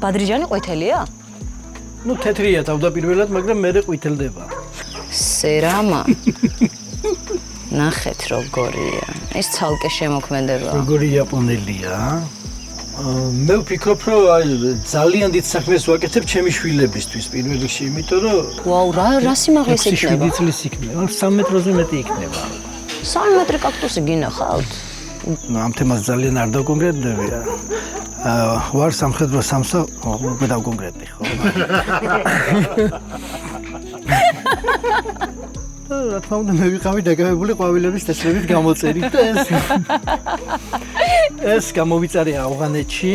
ბადრიჯანი ყვითელია? ნუ თეთრია თავდაპირველად, მაგრამ მერე ყვითელდება. სერამა. ნახეთ როგორია. ეს ცალკე შემოქმედება. როგორი იაპონელია? მე ვფიქრობ, რომ ძალიან დიდ საქმეს ვაკეთებ ჩემი შვილებისთვის პირველ რიგში, იმიტომ რომ ვაუ, რა სიმაღლის იქნება? 7 წლის იქნება, 3 მეტროზე მეტი იქნება. 3 მეტრი კაქტუსი გინახავთ? ამ თემას ძალიან არ დავკონკრეტდები. ვარ სამხედრო სამსა უკვე დავკონკრეტდი, ხო? რა თქმა უნდა მე ვიყავი დაკავებული ყვავილების თესლებით გამოწერით და ეს გამოვიწარე ავღანეთში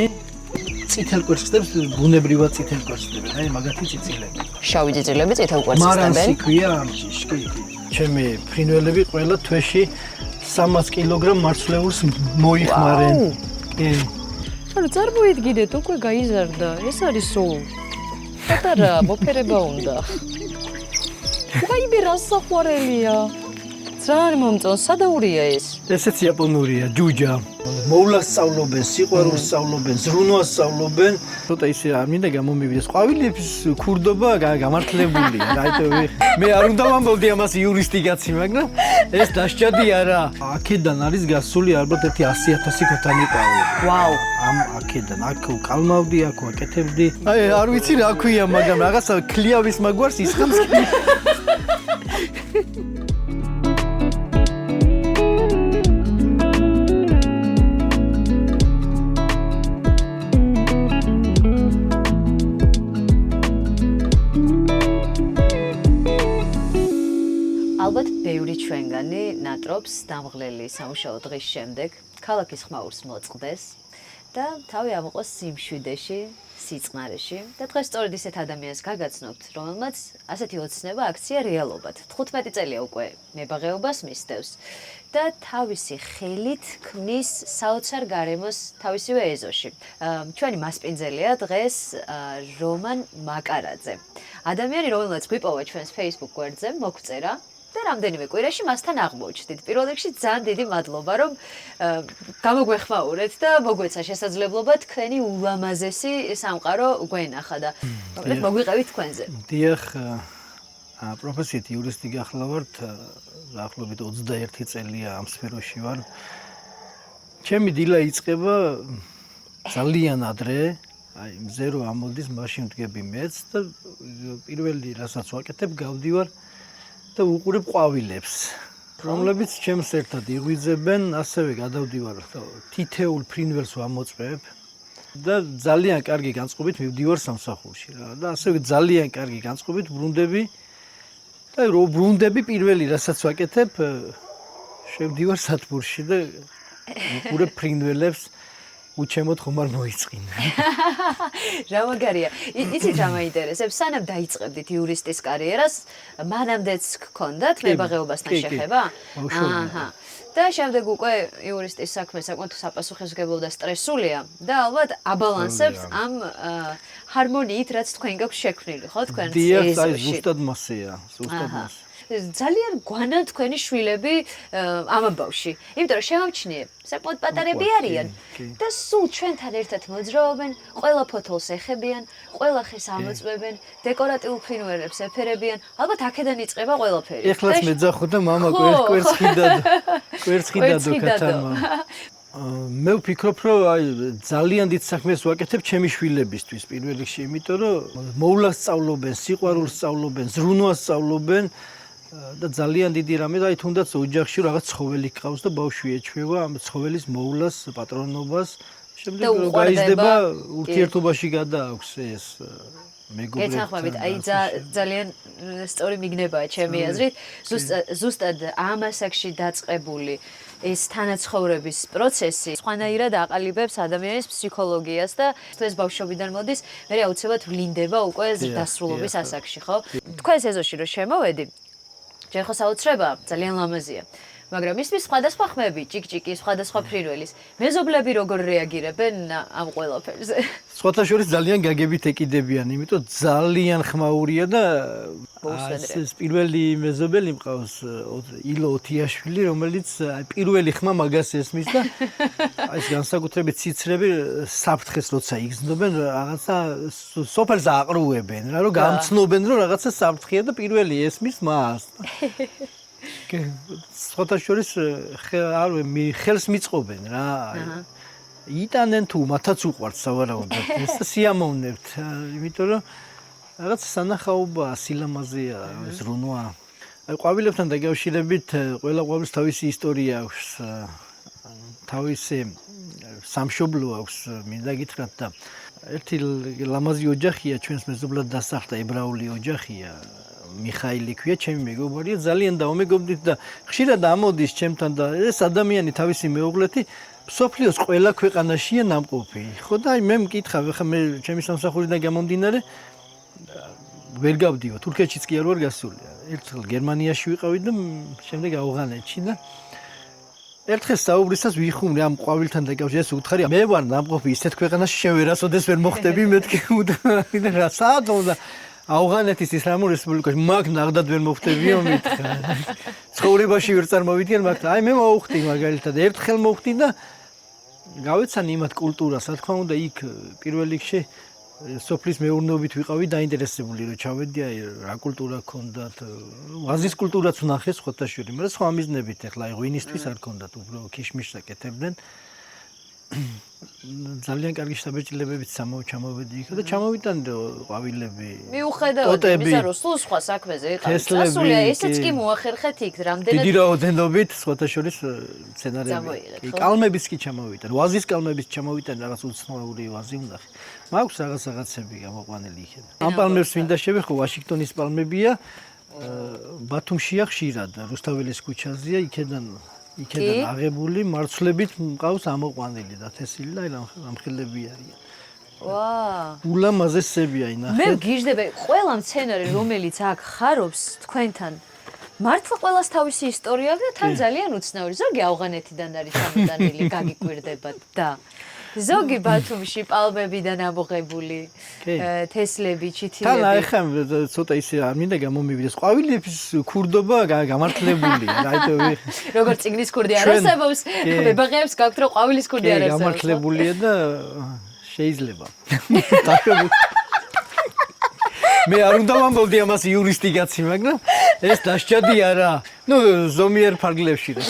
წითელ კვერცხებს ბუნებრივად წითელ კვერცხებს აი მაგათი წიწილები შავი წიწილები წითელ კვერცხებს მარანსი ქვია ამ ჭიშკი ჩემი ფრინველები ყველა თვეში 300 კილოგრამ მარცვლეულს მოიხმარენ კი ანუ წარმოიდგინეთ უკვე გაიზარდა ეს არის სულ პატარა მოფერება უნდა ვაიმე რა საყვარელია ძალიან მომწონს სადაურია ეს ესეც იაპონურია ჯუჯა მოვლას სწავლობენ სიყვარულს სწავლობენ ზრუნვას სწავლობენ ცოტა ისე არ მინდა გამომივიდეს ყვავილების ქურდობა გამართლებულია რაიტო მე არ უნდა ვამბობდი ამას იურისტი კაცი მაგრამ ეს დასჭადი არა აქედან არის გასული ალბათ ერთი 100,000 ქოთანი ყვავილი ვაუ ამ აქედან აქ კალმავდი აქ ვაკეთებდი აი არ ვიცი რა ქვია მაგრამ რაღაცა ქლიავის მაგვარს ისხამს ალბათ ბევრი ჩვენგანი ნატრობს დამღლელი სამუშაო დღის შემდეგ ქალაქის ხმაურს მოწყდეს და თავი ამოყოს სიმშვიდეში, სიწყნარეში და დღეს სწორედ ისეთ ადამიანს გაგაცნობთ, რომელმაც ასეთი ოცნება აქცია რეალობად. 15 წელია უკვე მებაღეობას მისდევს და თავისი ხელით ქმნის საოცარ გარემოს თავისივე ეზოში. ჩვენი მასპინძელია დღეს რომან მაკარაძე. ადამიანი, რომელმაც გვიპოვა ჩვენს Facebook გვერდზე, მოგვწერა და რამდენიმე კვირაში მასთან აღმოჩნდით. პირველ რიგში ძალიან დიდი მადლობა, რომ გამოგვეხმაურეთ და მოგვეცა შესაძლებლობა თქვენი ულამაზესი სამყარო გვენახა და მოგვიყევით თქვენზე. დიახ, პროფესიით იურისტი გახლავართ, დაახლოებით 21 წელია ამ სფეროში ვარ. ჩემი დილა იწყება ძალიან ადრე, აი მზე რო ამოდის, მაშინ ვდგები მეც და პირველი რასაც ვაკეთებ, გავდივარ და უყურებ ყვავილებს, რომლებიც ჩემს ერთად იღვიძებენ, ასევე გადავდივარ თითეულ ფრინველს ვამოწმებ და ძალიან კარგი განწყობით მივდივარ სამსახურში რა და ასევე ძალიან კარგი განწყობით ბრუნდები და რო ბრუნდები პირველი რასაც ვაკეთებ, შევდივარ სათბურში და უყურებ ფრინველებს უჩემოდ ხომ არ მოიწყინა. რა მაგარია. იცით რა მაინტერესებს? სანამ დაიწყებდით იურისტის კარიერას, მანამდეც გქონდათ მებაღეობასთან შეხება? აჰა. და შემდეგ უკვე იურისტის საქმე საკმაოდ საპასუხისმგებლო და სტრესულია და ალბათ აბალანსებს ამ ჰარმონიით, რაც თქვენ გაქვთ შექმნილი, ხო, თქვენს ეზოში? დიახ, აი ზუსტად მასეა, ზუსტად მას. ძალიან გვანან თქვენი შვილები ამ ბავში. იმიტომ რომ შემამჩნიე, საკმაოდ პატარები არიან და სულ ჩვენთან ერთად მოძრაობენ, ყველა ფოთოლს ეხებიან, ყველა ხეს ამოწმებენ, დეკორატიულ ფრინველებს ეფერებიან. ალბათ აქედან იწყება ყველაფერი. ეხლაც მეძახო და მამა კვერცხიდადო კათამა. მე ვფიქრობ, რომ აი ძალიან დიდ საქმეს ვაკეთებ ჩემი შვილებისთვის პირველ რიგში, იმიტომ რომ მოვლას სწავლობენ, სიყვარულს სწავლობენ, ზრუნვას სწავლობენ და ძალიან დიდი რამე და აი თუნდაც ოჯახში რაღაც ცხოველი გყავს და ბავშვი ეჩვევა ამ ცხოველის მოვლას, პატრონობას, შემდეგ რომ გაიზრდება ურთიერთობაში გადააქვს ეს მეგობრებთან. გეცახმებით, აი ძალიან სწორი მიგნებაა ჩემი აზრით, ზუსტად ამ ასაკში დაწყებული ეს თანაცხოვრების პროცესი სხვანაირად აყალიბებს ადამიანის ფსიქოლოგიას და ეს ბავშვობიდან მოდის, მე აუცილებლად ვლინდება უკვე ზრდასრულობის ასაკში, ხო? თქვენს ეზოში რომ შემოვედი, ჯერ ხო საოცრება ძალიან ლამაზია. მაგრამ ისმის სხვადასხვა ხმები, ჭიკჭიკი, სხვადასხვა ფრინველის. მეზობლები როგორ რეაგირებენ ამ ყველაფერზე? სხვათა შორის ძალიან გაგებით ეკიდებიან, იმიტომ ძალიან ხმაურია და ეს პირველი მეზობელი მყავს ილო ოთიაშვილი, რომელიც პირველი ხმა მაგას ესმის და ეს განსაკუთრებით ციცრები საფრთხეს როცა იგრძნობენ, რაღაცა სოფელს აყრუებენ, რა რომ გამცნობენ, რომ რაღაცა საფრთხეა და პირველი ესმის მას. სხვათა შორის ხელს მიწყობენ რა. იტანენ თუ მათაც უყვართ სავარაუდოდ ეს სიამოვნებთ, იმიტომ რომ რაღაც სანახაობა სილამაზეა, ეს რუნვა. აი ყვავილებთან დაკავშირებით ყველა ყვავილს თავისი ისტორია აქვს, თავისი სამშობლო აქვს, მინდა გითხრათ და ერთი ლამაზი ოჯახია ჩვენს მეზობლად დასახლდა, ებრაული ოჯახია. მიხაილი ქვია, ჩემი მეგობარია, ძალიან დავმეგობდით და ხშირად ამოდის ჩემთან და ეს ადამიანი თავისი მეუღლეთი სოფლიოს ყველა ქვეყანაშია ნამყოფი. ხო და აი მე მკითხავ, ხა მე ჩემი სამსახურიდან გამომდინარე ვერ გავდიო, თურქეთშიც კი არ ვარ გასული. ერთხელ გერმანიაში ვიყავი და შემდეგ ავღანეთში და ერთხელ საუბრისას ვიხუმრე ამ ყვავილთან დაკავშირებით, ეს უთხარი, მე ვარ ნამყოფი ისეთ ქვეყანაში, შენ ვერასოდეს ვერ მოხდები მეთქი და რა საათო და ავღანეთის ისლამურ რესპუბლიკაში მაგ ნაღდად ვერ მოხდებიო მითხრა. ცხოვრებაში ვერ წარმოვიდგენ მაგ. აი მე მოვხდი მაგალითად ერთხელ მოვხდი და გავეცანი იმათ კულტურას, რა თქმა უნდა, იქ პირველ რიგში სოფლის მეურნეობით ვიყავი დაინტერესებული, რომ ჩავედი, აი რა კულტურა ჰქონდათ, ვაზის კულტურაც ვნახე სხვათა შორის, მაგრამ სხვა მიზნებით ახლა აი ღვინისთვის არ ჰქონდათ, უფრო ქიშმიშს აკეთებდნენ. ძალიან კარგი შთაბეჭდილებებით ჩამოვედი იქ და ჩამოვიტანე ყვავილები. მიუხედავად იმისა, რომ სულ სხვა საქმეზე იყავით, სასულია ესეც კი მოახერხეთ იქ რამდენად დიდი რაოდენობით სხვათა შორის სცენარები. კალმების კი ჩამოვიტანე, ვაზის კალმების ჩამოვიტანე, რაღაც უცნაური ვაზი ვნახე. მაქვს რაღაცები გამოყვანილი იქ. ამ პალმებს მინდა შევეხო, ვაშინგტონის პალმებია. ბათუმშია ხშირად, რუსთაველის ქუჩაზეა, იქედან აღებული მარცვლებით მყავს ამოყვანილი და თესილი და ამხელები არიან. ვა! ულამაზესებია ინახეთ. მე გიждდება ყველა მცენარე რომელიც აქ ხარობს თქვენთან. მართლა ყველას თავისი ისტორია და თან ძალიან უცნაური. ზოგი ავღანეთიდან არის ჩამოტანილი, გაგიკვირდებათ და ზოგი ბათუმში პალმებიდან ამოღებული, თესლები, ჩითილები. თან აი ხა ცოტა ისე არ მინდა გამომივიდეს. ყვავილების ქურდობა გამართლებულია, რაიტო როგორც წიგნის ქურდი არ არსებობს, მებაღეებს გაქვთ რომ ყვავილის ქურდი არ არსებობს. გამართლებულია და შეიძლება. მე არ უნდა ვამბობდი ამას იურისტი კაცი, მაგრამ ეს დასჭადი არა. ნუ ზომიერ ფარგლებში რა.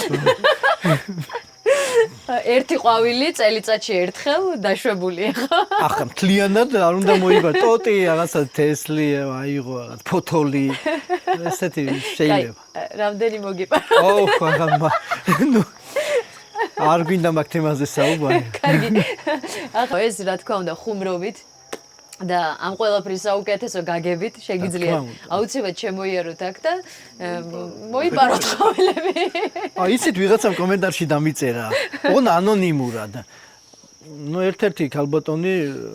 ერთი ყვავილი წელიწადში ერთხელ დაშვებულია ხო? ახლა მთლიანად არ უნდა მოიბარ ტოტი, რაღაცა თესლი, აიღო რაღაც ფოთოლი, ესეთი შეიძლება. რამდენი მოგიპარა? ოუ, ხა ნუ არ გვინდა მაგ თემაზე საუბარი. კარგი. ახლა ეს რა თქმა უნდა ხუმრობით და ამ ყველაფრის საუკეთესო გაგებით შეგიძლიათ აუცილებლად შემოიაროთ აქ და მოიპაროთ ყვავილები. აი იცით ვიღაცამ კომენტარში დამიწერა, ოღონ ანონიმურად. ნუ ერთ-ერთი ქალბატონი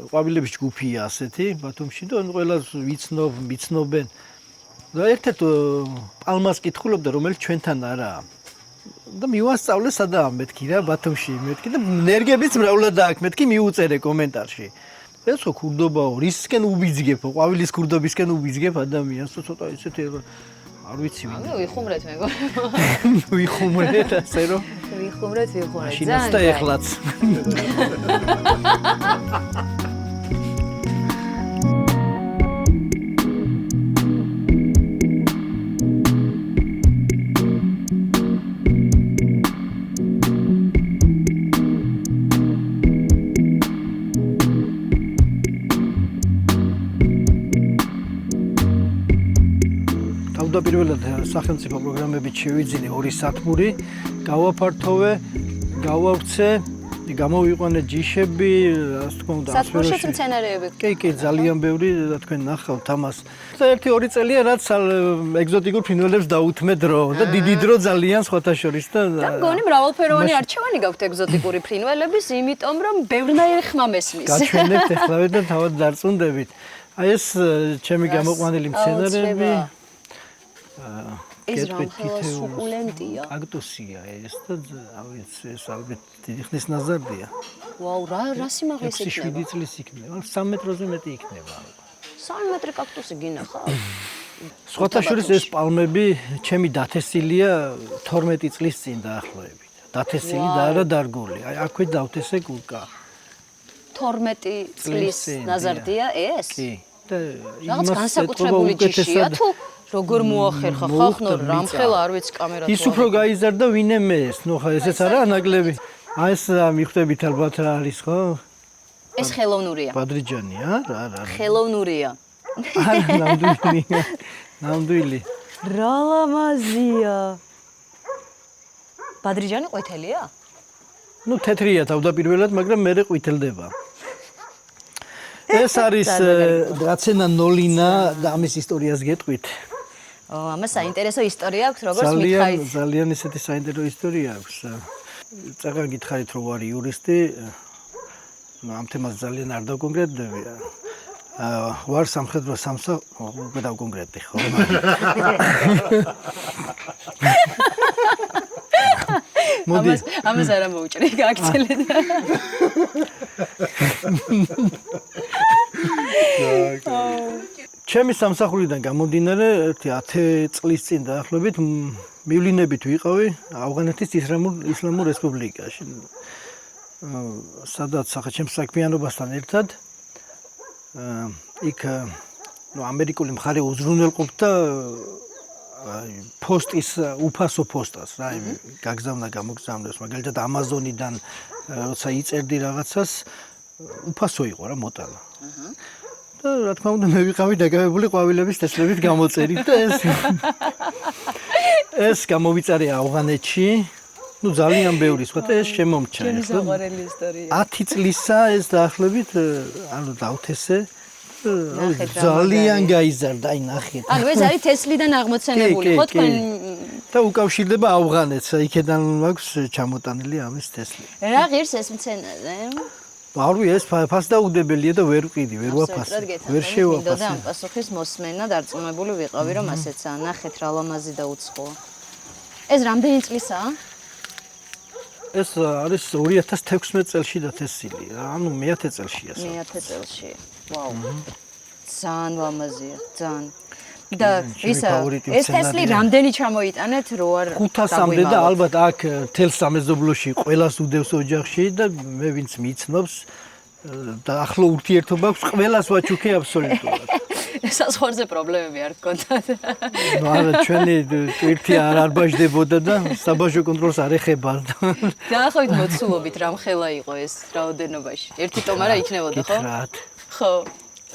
ყვავილების ჯგუფია ასეთი ბათუმში და ყველას ვიცნობენ. და ერთ-ერთ პალმას კითხულობდა, რომელიც ჩვენთან არაა. და მივასწავლე სადაა მეთქი რა ბათუმში მეთქი და ნერგებიც მრავლად აქვს მეთქი მიუწერე კომენტარში. ეს ხო ქურდობაო, რისკენ უბიძგებო, ყვავილის ქურდობისკენ უბიძგებ ადამიანს, ცოტა ისეთი არ vicი ვინ. ვიხუმრეთ მეგობრებო. ვიხუმრეთ ასე რომ. ვიხუმრეთ. მაშინაც და ეხლაც. პირველად სახელმწიფო პროგრამებით შევიძინე 2 სათმური, გავაფართოვე, გავავცე, გამოვიყვანე ჯიშები, ასე თქმა უნდა, სათმურშიც მცენარეები. კი, ძალიან ბევრი, თქვენ ნახავთ ამას. და 1-2 წელია რაც ეგზოტიკურ ფრინველებს დაუთმე დრო და დიდი დრო ძალიან სხვათა შორის და მგონი მრავალფეროვანი არჩევანი გაქვთ ეგზოტიკური ფრინველების, იმიტომ რომ ბევრნაირი ხმა მესმის. გაჩვენებთ ეხლავე და თავად დარწმუნდებით. აი ეს ჩემი გამოყვანილი მცენარეები ეს რამხელა სუკულენტია. კაქტუსია ეს და ავიც ეს ალბათ დიდი ხნის ნაზარდია. ვაუ, რა სიმაღლის 6-7 იქნება? წლის იქნება. 3 მეტროზე მეტი იქნება. 3 მეტრი კაქტუსი გინახავს. სხვათა შორის ეს პალმები ჩემი დათესილია 12 წლის წინ დაახლოებით. დათესილი და არა დარგული. აი აქვე დავთესე გულკა. 12 წლის ნაზარდია ეს? კი. და რაღაც განსაკუთრებული ჯიშია თუ როგორ მოახერხა ხახნო რამხელა არ ვიცი კამერა თუ ის უფრო გაიზარდა ვინე მეეს. ნუ ხა ესეც არა ანაკლები. აი ეს მიხვდებით ალბათ რა არის ხო? ეს ხელოვნურია. ბადრიჯანია რა. ხელოვნურია. არა ნამდვილია. ნამდვილი. რა ლამაზია. ბადრიჯანი ყვითელია? ნუ თეთრია თავდაპირველად, მაგრამ მე ყვითელდება. ეს არის რაცენა ნოლინა და ამის ისტორიას გეტყვით. ამას საინტერესო ისტორია აქვს, როგორც მითხარით. ძალიან ისეთი საინტერესო ისტორია აქვს. წაგან გითხარით რომ ვარ იურისტი, ამ თემას ძალიან არ დავკონკრეტდები. ვარ სამხედრო უკვე დავკონკრეტდი, ხო? ამას არა მოუჭრი, გააქცელეთ. ჩემი სამსახურიდან გამომდინარე, 10 წლის წინ დაახლოებით მივლინებით ვიყავი ავღანეთის ისლამურ რესპუბლიკაში. სადაც ჩემს საქმიანობასთან ერთად იქ ამერიკული მხარე უზრუნველყოფდა პოსტის უფასო პოსტას რა გაგზავნა გამოგზავნეს მაგალითად ამაზონიდან როცა იწერდი რაღაცას უფასო იყო რა მოტანა და რა თქმა უნდა მე ვიყავი დაგავებული ყვავილების თესლებით გამოწერით და ეს გამოვიწარე ავღანეთში ну ძალიან ბევრი სხვა და ეს შემომჩა ჩემი საყვარელი ისტორია 10 წლისა ეს დაახლოებით ანუ დავთესე ძალიან გაიზარდა აი ნახეთ ანუ ეს არის თესლიდან აღმოცენებული ხო თქვენ და უკავშირდება ავღანეთს იქედან მაქვს ჩამოტანილი ამის თესლი რა ღირს ეს მცენარე ბავშვი ეს ფასდაუდებელია და ვერ ვყიდი ვერ ვაფასე ვერ შევაფასე და ამ პასუხის მოსმენა დარწმუნებული ვიყავი რომ ასეცაა ნახეთ რა ლამაზი და უცხოა ეს რამდენი წლისაა ეს არის 2016 წელში დათესილი რა ანუ მე-10 წელშია მე-10 წელში ვაუ ძალიან ლამაზია ძალიან და ისა ეს თესლი რამდენი ჩამოიტანეთ რო არ 500-მდე და ალბათ აქ თელ სამეზობლოში ყველას უდევს ოჯახში და მე ვინც მიცნობს და ახლო ურთიერთობა აქვს ყველას ვაჩუქე აბსოლუტურად საზღვარზე პრობლემები არ გქონდათ ნუ არა ჩვენი ტვირთი არ ბაჟდებოდა და საბაჟო კონტროლს არ ეხება დაახლოებით მოცულობით რამხელა იყო ეს რაოდენობაში ერთი ტომარა იქნებოდა ხო ხო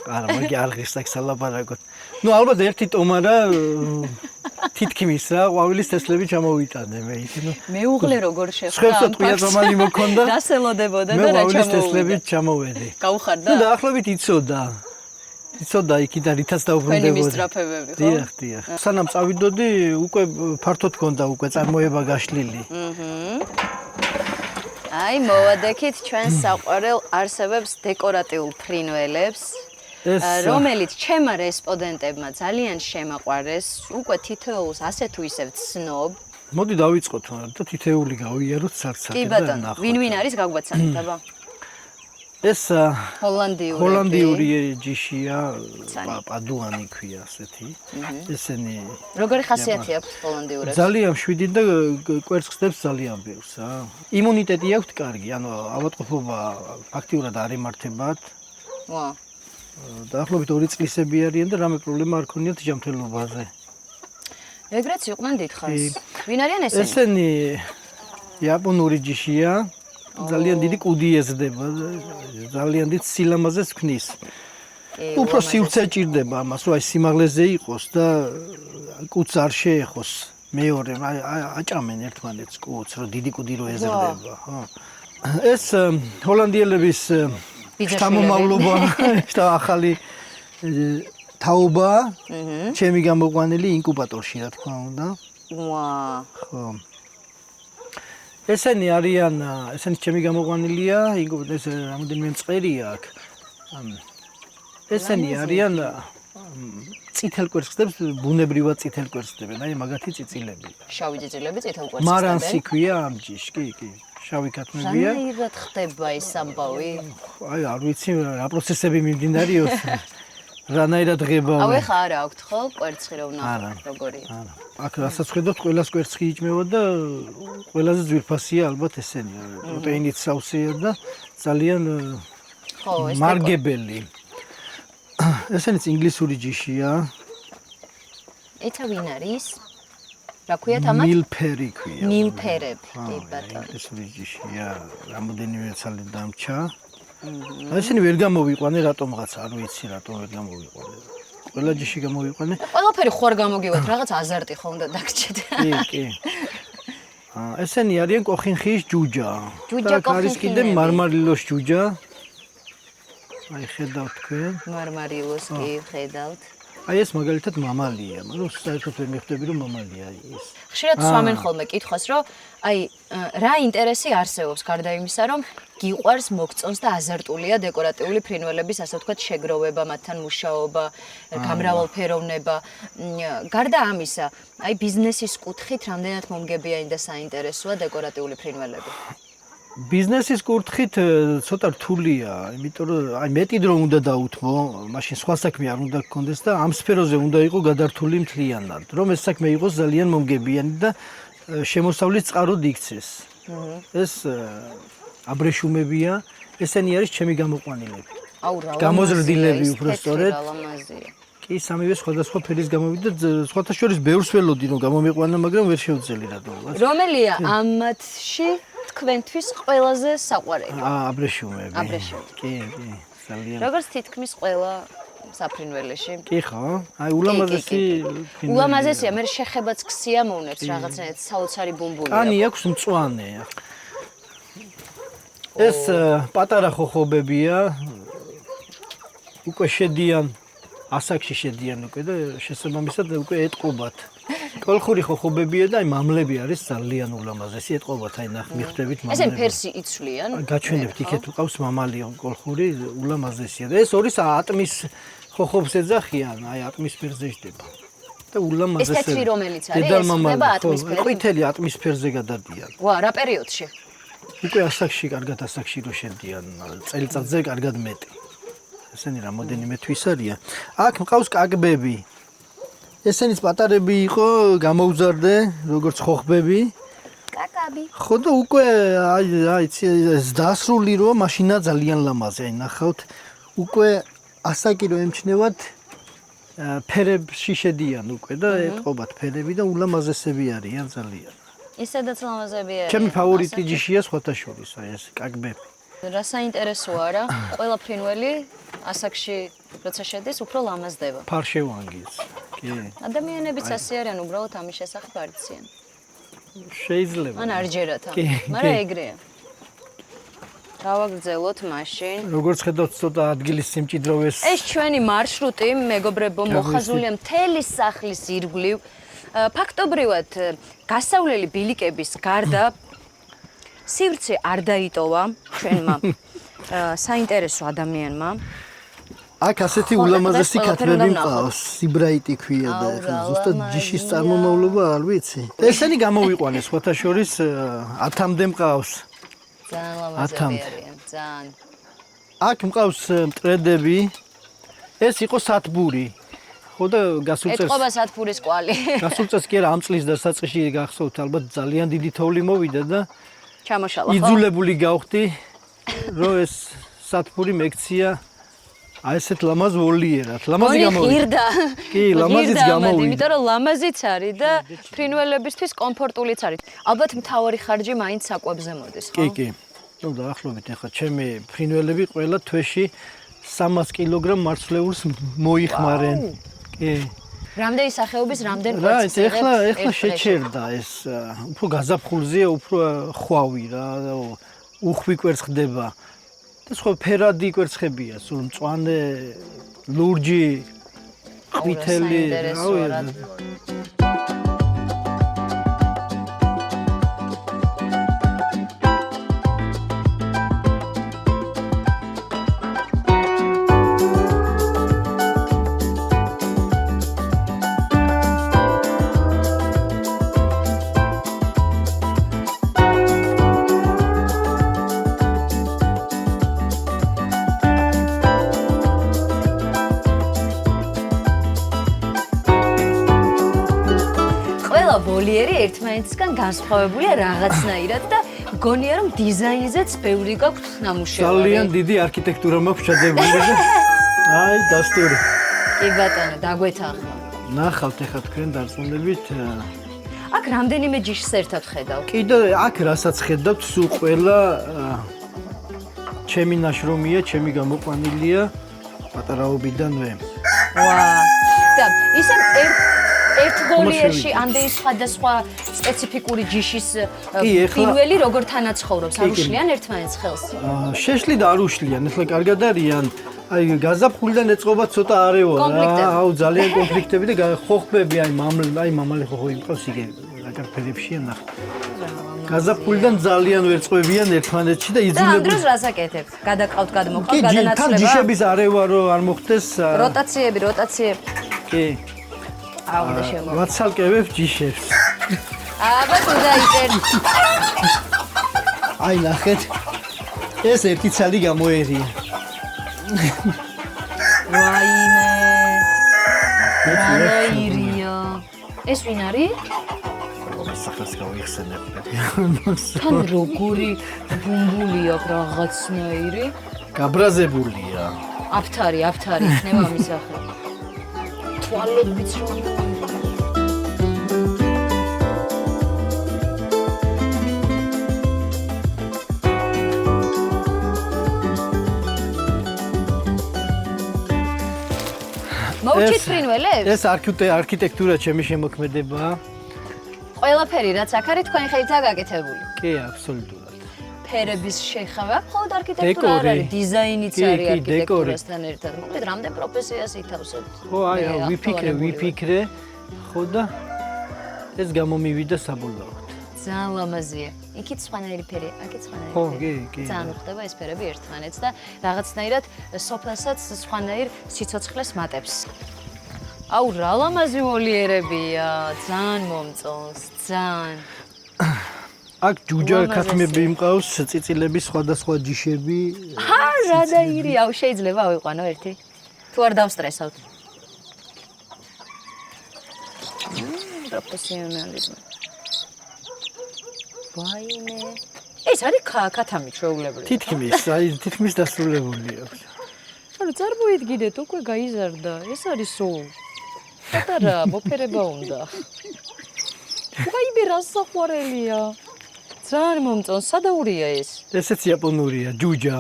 არა მაგი არ ღირსაკ სალაპარაკოთ ნუ ალბათ ერთი ტომარა თითქმის რა ყვავილის თესლები ჩამოვიტანე მე იქ ნუ მეუღლე როგორ შეხვდა სხვათა ტყვია რომანი მოქონდა დასელოდებოდა და რა ყვავილის თესლები ჩამოვედი გაუხარდა ნუ დაახლოებით იცოდა იქიდან რითაც დაუბრუნდებოდა თქვენი მისწრაფებები ხო დიახ სანამ წავიდოდი უკვე ფართოდ გონდა უკვე წარმოება გაშლილი აი მოვადექით ჩვენს საყვარელ არსებებს დეკორატიულ ფრინველებს რომელიც ჩემმა რესპონდენტებმა ძალიან შემაყვარეს უკვე თითოეულს ასე თუ ისე ვცნობ მოდი დავიწყოთ და თითოეული გავიაროთ სარცაკი და ნახოთ ვინ არის გაგვაცანით აბა ეს ჰოლანდიური ჯიშია პადუანი ქვია ასეთი ესენი როგორი ხასიათი აქვს ჰოლანდიურებს ძალიან შვიდი და კვერცხს ძალიან ბევრს რა იმუნიტეტი აქვს კარგი ანუ ავადმყოფობა აქტიურად არ ემართებათ ვა დაახლოებით 2 წლისები არიან და რამე პრობლემა არ ქონიათ ჯანმრთელობაზე ეგრეც იყვნენ დიდხანს ვინ არიან ესენი ესენი იაპონური ჯიშია ძალიან დიდი კუდი ეზრდება ძალიან დიდ სილამაზეს ქმნის უფრო სივრცე ჭირდება ამას რომ აი სიმაღლეზე იყოს და კუდს არ შეეხოს მეორე აჭამენ ერთმანეთს კუდს რომ დიდი კუდი რო ეზრდება ხო ეს ჰოლანდიელების შთამომავლობა და ახალი თაობა ჩემი გამოყვანილი ინკუბატორში რა თქმა უნდა ვა ხო ესენი არიან ესენი ჩემი გამოყვანილია ინკუბატორში რამოდენიმე მწყერია აქ ესენი არიან წითელ კვერცხებს ბუნებრივად წითელ კვერცხებენ, აი მაგათი წიწილები. შავი წიწილები წითელ კვერცხს მარანსი ქვია ამ ჯიში, კი. შავი ქათმებია. რანაირად ხდება ეს ამბავი? აი არ ვიცი რა პროცესები მიმდინარეობს. რანაირად ღება. ავე ხა არა აქვთ ხო კვერცხი რომ ნახოთ როგორია. არა. აქ რასაც ხედავთ, ყველას კვერცხი იჭმევა და ყველაზე ძვირფასია ალბათ ესენია. პროტეინით სავსეა და ძალიან ხო, ეს მარგებელი. ესენიც ინგლისური ჯიშია. ეცა ვინ არის? რა ქვიათ ამათ? მილფერი ქვია. მილფერები, კი ბატონო. ინგლისური ჯიშია. რამოდენიმე წელი დამჩა. ესენი ვერ გამოვიყვანე რატომღაც, არ ვიცი რატომ ვერ გამოვიყვანე. ყველა ჯიში გამოვიყვანე. ყველაფერი ხوار გამოგივათ, რაღაც აზარტი ხომ და დაგჭეთ. კი. ესენი არიან კოხინხის ჯუჯა. ჯუჯა არის კიდე კოხინხინები. მარმარილოს ჯუჯა. აი ხედავთ თქვენ. მარმარილოს კი ხედავთ. აი ეს მაგალითად მამალია, მაგრამ საერთოდ ვერ მიხვდები რომ მამალია ის. ხშირად სვამენ ხოლმე კითხვას, რომ აი რა ინტერესი არსებობს გარდა იმისა, რომ გიყვარს, მოგწონს და აზარტულია დეკორატიული ფრინველების, ასე ვთქვათ, შეგროვება, მათთან მუშაობა, გამრავალფეროვნება. გარდა ამისა, აი ბიზნესის კუთხით რამდენად მომგებიანი და საინტერესოა დეკორატიული ფრინველები? ბიზნესის კუთხით ცოტა რთულია, იმიტომ რომ აი მეტი დრო უნდა დაუთმო, მაშინ სხვა საქმე არ უნდა გქონდეს და ამ სფეროზე უნდა იყოს გადართული მთლიანად, რომ ეს საქმე იყოს ძალიან მომგებიანი და შემოსავლის წყაროდ იქცეს. ეს აბრეშუმებია, ესენი არის ჩემი გამოყვანილები. აუ რა გამოზრდილები უფრო სწორედ. ლამაზია. კი, სამივე სხვადასხვა ფერის გამოვიდა და სხვათა შორის ბევრს ველოდი რომ გამომიყვანა, მაგრამ ვერ შევძელი რატომღაც. რომელია ამათში თქვენთვის ყველაზე საყვარელი? აბრეშუმები. აბრეშუმები. კი, ძალიან. როგორც თითქმის ყველა საფრინველეში. კი ხო? აი ულამაზესი ულამაზესია, მე შეხებაც ქსიამოვნებს რაღაცნაირად საოცარი ბუმბული. კანი აქვს მწვანე. ეს პატარა ხოხობებია. უკვე შედიან ასაკში შედიან უკვე და შესაბამისად უკვე ეტყობათ. კოლხური ხოხობებია და აი მამლები არის ძალიან ულამაზესი, ეტყობათ აი ნახ მიხვდებით მამლები. ესენ ფერსი იცვლიან? გაჩვენებთ იქეთ უყავს მამალი კოლხური ულამაზესია და ეს ორი ატმის ხოხობს ეძახიან, აი ატმის ფერზე ჯდება. და ულამაზესია. ეს თეთრი რომელიც არის, ეს ხდება ატმის ფერზე. ყვითელი ატმის ფერზე გადადიან. ვა, რა პერიოდში? უკვე ასაკში, კარგად ასაკში რო შედიან, წელიწადზე კარგად მეტი. ესენი რამოდენიმე თვის არიან. აქ მყავს კაკბები. ესენიც პატარები იყო, გამოუზარდე, როგორც ხოხბები. კაკაბი. ხო და უკვე აი ეს დასრული რო მაშინა ძალიან ლამაზი, აი ნახავთ, უკვე ასაკი რო ემჩნევათ ფერებში შედიან უკვე და ეტყობათ ფერები და ულამაზესები არიან ძალიან. ისედაც ლამაზები არის. ჩემი ფავორიტი ჯიშია სხვათა შორის, აი ეს კაკბები. რა საინტერესოა რა, ყველა ფრინველი ასაკში როცა შედის, უფრო ლამაზდება. ფარშევანგიც. კი. ადამიანებიც ასე არიან, უბრალოდ ამის შესახებ არ იციან. შეიძლება. ან არ ჯერათ, კი, მაგრამ კი. ეგრეა. გავაგრძელოთ მაშინ. როგორც ხედავთ, ცოტა ადგილის სიმჭიდროვეს. ეს ჩვენი მარშრუტი, მეგობრებო, მოხაზულია მთელი სახლის ირგვლივ. ფაქტობრივად, გასავლელი ბილიკების გარდა სივრცე არ დაიტოვა ჩვენმა საინტერესო ადამიანმა. აქ ასეთი ულამაზესი ქათმები მყავს, სიბრაიტი ქვია და ზუსტად ჯიშის წარმომავლობა არ ვიცი. ესენი გამოვიყვანეს სხვათა შორის 10-მდე მყავს. ძალიან ლამაზები არიან, ძალიან. აქ მყავს მტრედები. ეს იყო სათბური. ხო და გასულ წელს ეთყობა სათბურის კვალი. გასულ წელს კი არა, ამ წლის დასაწყისში გახსოვთ ალბათ ძალიან დიდი თოვლი მოვიდა და ჩამოშალა ხო? იძულებული გავხდი, რომ ეს სათბური მეკცია აი ესეთ ლამაზ ვოლიერად. ლამაზი გამოვიდა. კი, ლამაზიც გამოვიდა. იმიტომ რომ ლამაზიც არის და ფრინველებისთვის კომფორტულიც არის. ალბათ მთავარი ხარჯი მაინც საკვებზე მოდის, ხო? კი. ნუ დაახლოებით ახლა ჩემი ფრინველები ყველა თვეში 300 კილოგრამ მარცვლეულს მოიხმარენ. კი. რამდენი სახეობის, რამდენ რა, კვერცხს იღებთ? ეხლა შეჩერდა ეს უფრო გაზაფხულზეა, უფრო ხვავი რა, უხვი კვერცხდება. და სხვა ფერადი კვერცხებია, სულ მწვანე, ლურჯი, ყვითელი, რავი. ყველა ვოლიერი ერთმანეთისგან განსხვავებულია რაღაცნაირად და მგონია რომ დიზაინზეც ბევრი გაქვთ ნამუშევარი. ძალიან დიდი არქიტექტურა მაქვს ჩადებული და აი დასტური. კი ბატონო, დაგვეთანხმა. ნახავთ ახლა თქვენ დარწმუნებით. აქ რამდენიმე ჯიშს ერთად ხედავ. კიდე აქ რასაც ხედავთ, სულ ყველა ჩემი ნაშრომია, ჩემი გამოყვანილია პატარაობიდანვე. ვა! და ისე ერთ ვოლიერში ამდენი სხვადასხვა სპეციფიკური ჯიშის პირველი როგორ თანაცხოვრობს, არ უშლიან ერთმანეთს ხელს? შეშლი და არ უშლიან, ახლა კარგად არიან. აი გაზაფხულიდან ეწყობა ცოტა არევა რა. აუ ძალიან კონფლიქტები და ხოხბები, აი მამალი ხოხო იმყავს იგივე რაკარფერებშია ნახე. გაზაფხულიდან ძალიან ვერ წვევიან ერთმანეთში და იძულებენ. და ამ დროს რას აკეთებ? გადაყავთ, გადმოყავთ, გადანაცვლება? თან ჯიშების არევა რო არ მოხდეს. როტაციები. კი. აუ და შემო. ვაცალკევებ ჯიშებს. აბა თუ დაიწერ. აი ნახეთ. ეს ერთი ცალი გამოერია. ვაიმე. რაირია. ეს ვინ არის? სახელს გავიხსენებ. თან როგორი ბუმბული აქვს რაღაცნაირი. გაბრაზებულია. აფთარი იქნება ამის სახე. თვალებიც რომ მოვჭით ფრინველებს? ეს არქიტექტურა ჩემი შემოქმედებაა. ყველაფერი რაც აქ არის თქვენი ხელითაა გაკეთებული. კი, აბსოლუტურად. ფერების შეხავა, მხოლოდ არქიტექტურა არ არის, დიზაინიც არის არქიტექტურასთან ერთად. მოკლედ, რამდენ პროფესიას ითავსებთ? ხო, აი, ვიფიქრე, ხო და ეს გამომივიდა საბოლოოდ. ძალიან ლამაზია. იქით სხვანაირი ფერი, აქეთ სხვანაირი ხო, ფერი. კი. ძალიან უხდება ეს ფერები ერთმანეთს და რაღაცნაირად სოფელსაც სხვანაირ სიცოცხლეს მატებს. აუ, რა ლამაზი ვოლიერებია, ძალიან მომწონს, ძალიან. აქ ჯუჯა ქათმები იმყავს, წიწილების სხვადასხვა ჯიშები. რა დაირი, აუ შეიძლება ავიყვანო ერთი. თუ არ დავსტრესავთ. პროფესიონალიზმი. ვაიმე. ეს არის ქათამი ჩვეულებრივი. თითქმის დასრულებული აქვს. ანუ წარმოიდგინეთ, უკვე გაიზარდა. ეს არის სულ. პატარა მოფერება უნდა. ვაიმე, რა საყვარელია. ძალიან მომწონს, სადაურია ეს? ესეც იაპონურია, ჯუჯა.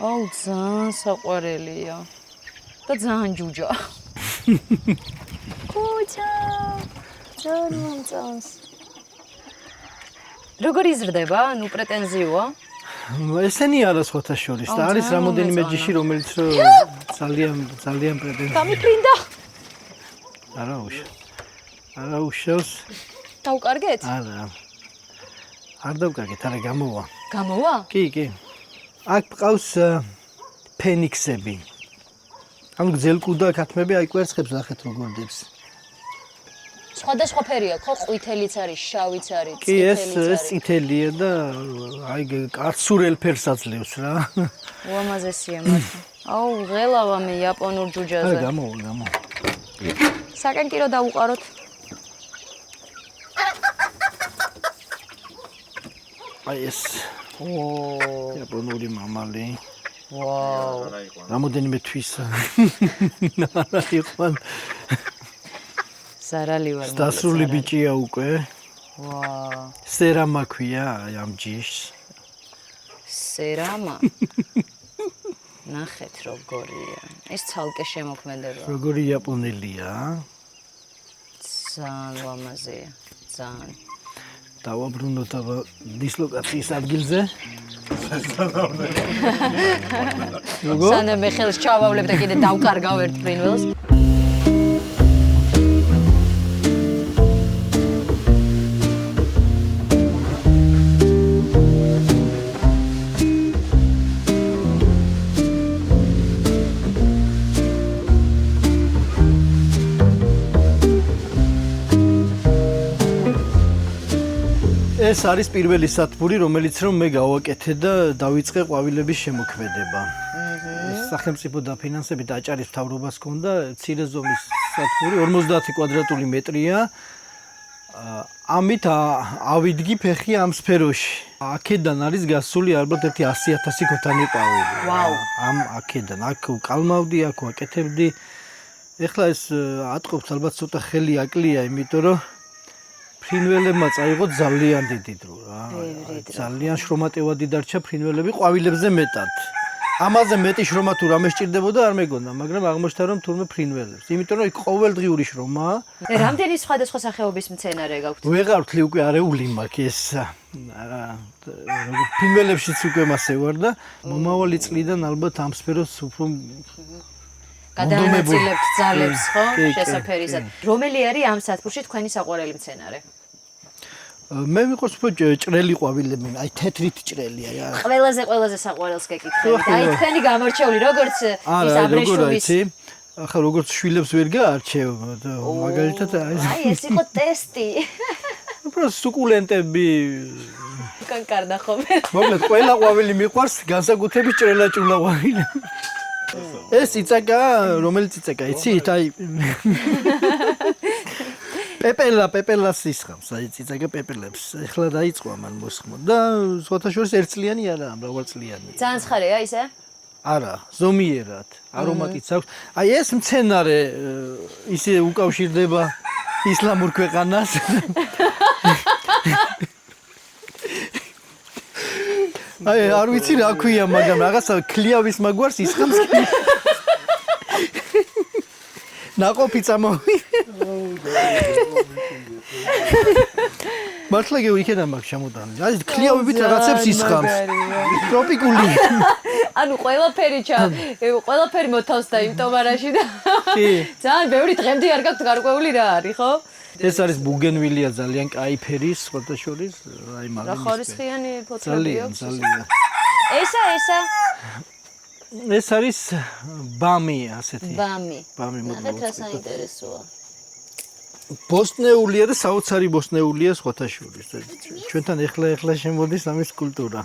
აუ, ძალიან საყვარელია. და ძალიან ჯუჯა. კუჩა. ძალიან მომწონს. როგორ იზრდება? ნუ პრეტენზიოა? ესენი არა სხვათა შორის და არის რამოდენიმე ჯიში, რომელიც ძალიან პრეტენზია. გამიფრინდა. არა უშავს. დავკარგეთ? არა. არ დავკარგეთ, არა გამოვა. გამოვა? კი. აქ ყავს ფენიქსები. ანუ გძელკუდა ქათმები აი კვერცხებს ნახეთ როგორ დებს. სხვადასხვა ფერია, ხო? ყვითელიც არის, შავიც არის, წითელიც არის. კი, ეს წითელია და აი კაცურელ ფერს აძლევს რა. უამაზესია მართლა. აუ, ღელავა მე იაპონურ ჯუჯაზე. არა, გამოვა. საკანკირო დავუყაროთ. აი ეს. იაპონური მამალი. ვაუ. რამოდენიმე თვის. იყვან. სარალი ვარ. დასრული ბიჭია უკვე. ვაუ. სერამა ქვია ამ ჯიშს. სერამა. ნახეთ როგორია. ეს ცალკე შემოქმედება. როგორი იაპონელია. ძალიან ლამაზია. ძალიან. დავაბრუნოთ აბა დისლოკაციის ადგილზე. სანამ მე ხელს ჩავავლებ და კიდე დავკარგავ ერთ ფრინველს. ეს არის პირველი სათბური, რომელიც რომ მე გავაკეთე და დავიწყე ყვავილების შემოქმედება. სახელმწიფო დაფინანსებით აჭარის მთავრობას ჰქონდა მცირე ზომის სათბური, 50 კვადრატული მეტრია. ამით ავიდგი ფეხი ამ სფეროში. აქედან არის გასული ალბათ ერთი 100,000 ქოთანი ყვავილი. ვაუ. ამ აქედან, აქ კალმავდი, აქ ვაკეთებდი. ეხლა ეს ატყობს ალბათ ცოტა ხელი აკლია, იმიტომ რომ ფრინველებმა წაიღო ძალიან დიდი დრო რა. ძალიან შრომატევადი დარჩა ფრინველები ყვავილებზე მეტად. ამაზე მეტი შრომა თუ რამე სჭირდებოდა არ მეგონა, მაგრამ აღმოჩნდა რომ თურმე ფრინველებს. იმიტომ რომ იქ ყოველდღიური შრომაა. რამდენი სხვადასხვა სახეობის მცენარე გაქვთ? ვეღარ ვთვლი უკვე არეული მაქვს ეს. ფრინველებშიც უკვე მასე ვარ და მომავალი წლიდან ალბათ ამ სფეროს უფრო გადაანაწილებთ ძალებს, ხო? კი, კი, შესაფერისად. რომელი არის ამ სათბურში თქვენი საყვარელი მცენარე? მე მიყვარს უფრო ჭრელი ყვავილები, აი თეთრით ჭრელია რა. ყველაზე საყვარელს გეკითხებით. აი თქვენი გამორჩეული როგორც ის აბრეშუმის. ახლა როგორც შვილებს ვერ გაარჩევ, მაგალითად აი ეს იყო ტესტი. უფრო სუკულენტები. კანკარდა ხოლმე. მოკლედ ყველა ყვავილი მიყვარს, განსაკუთრებით ჭრელაჭულა ყვავილი. ეს ციცაკა, რომელი ციცაკა, იცით? აი პეპელას ისხამს, აი ციცაკა პეპელებს. ეხლა დაიწყო ამან მოსხმო და სხვათა შორის ერთწლიანი არა, მრავალწლიანი. ძალიან ცხარეა ისე? არა, ზომიერად, არომატიც აქვს. აი ეს მცენარე ისე უკავშირდება ისლამურ ქვეყანას. აი არ ვიცი რა ქვია, მაგრამ რაღაცა ქლიავის მაგვარს ისხამს. ნაყოფი წამოვი. მართლა იქიდან მაქვს შემოდანი. აი ქლიავებით რაღაცებს ისხამს. ტროპიკული. ანუ ყველაფერი მოთავს და იმ ტომარაში და კი. ძალიან ბევრი დღემდე არ გაქვთ გარკვეული რა არის, ხო? ეს არის ბუგენვილია ძალიან კაი ფერის, სხვათა შორის, აი მაგის. რა ხორისხიანი ფოთლები აქვს? ძალიან. ესა ეს არის ბამი ასეთი. ბამი. ბამი ნახეთ რა საინტერესოა. ბოსტნეულია და საოცარი ბოსტნეულია სხვათა შორის. ჩვენთან ეხლა შემოდის ამის კულტურა.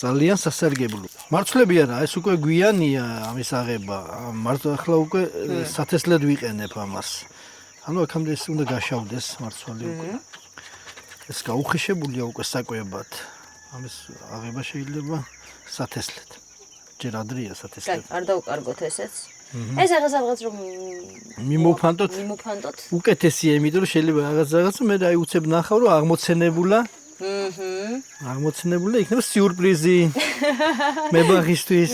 ძალიან სასარგებლო. მარცვლები არა, ეს უკვე გვიანია ამის აღება. ახლა უკვე სათესლად ვიყენებ ამას. ანუ აქამდე ეს უნდა გაშავდეს მარცვალი უკვე. ეს გაუხიშებულია უკვე საკვებად. ამის აღება შეიძლება სათესლად. ჯერ ადრეა სათესლად. კაი, არ დავუკარგოთ ესეც. ეს რაღაც რომ მიმოფანტოთ. უკეთესია, იმიტომ რომ შეიძლება რაღაც მე და აი უცებ ნახავ რომ აღმოცენებულა. აღმოცენებულა იქნება სიურპრიზი. მებაღისთვის.